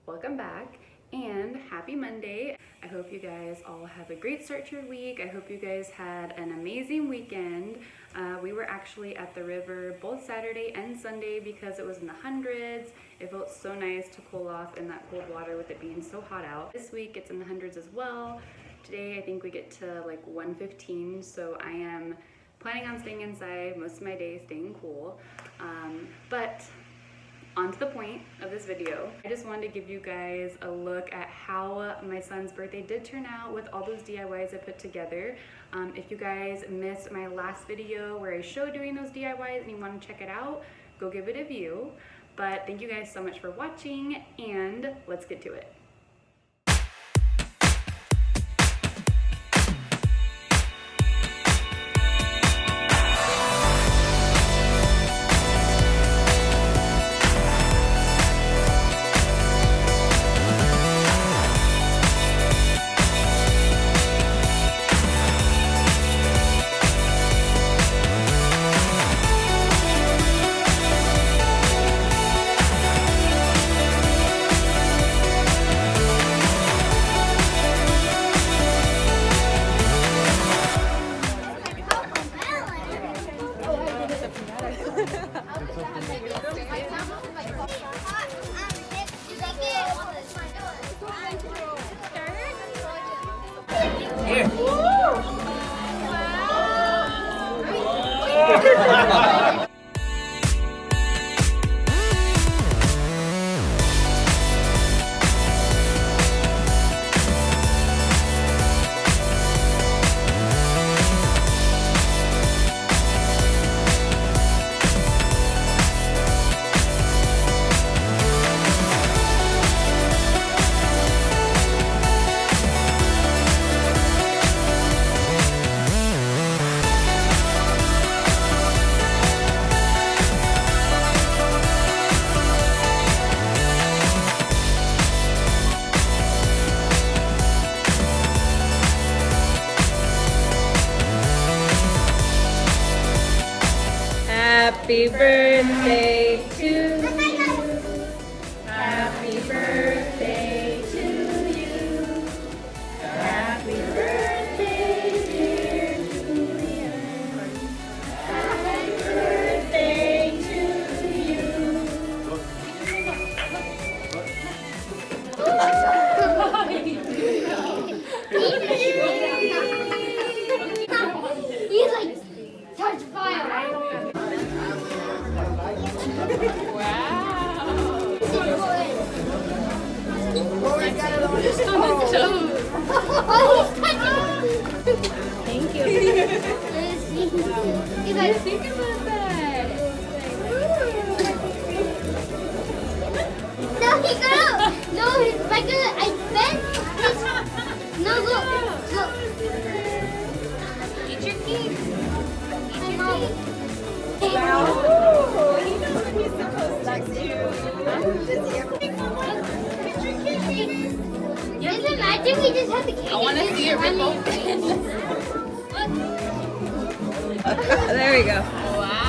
welcome back and happy Monday. I hope you guys all have a great start to your week. I hope you guys had an amazing weekend. We were actually at the river both Saturday and Sunday because it was in the hundreds. It felt so nice to cool off in that cold water with it being so hot out. This week it's in the hundreds as well. Today I think we get to like 115, so I am planning on staying inside most of my day, staying cool. But on to the point of this video. I just wanted to give you guys a look at how my son's birthday did turn out with all those DIYs I put together. If you guys missed my last video where I showed doing those DIYs and you want to check it out, go give it a view. But thank you guys so much for watching, and let's get to it. Happy birthday to you. Happy birthday to you. Happy birthday, dear Julian. Happy birthday to you. He's like, touch fire. Thank you. He's like, Think about that. no, he got no, he's like, I bet he's, no, look. Eat your cake. I know. Wow. He knows what he's supposed to do. Does he ever pick one? Get your cake. Just imagine we just had the cake. I want to see it rip open. There we go. Wow.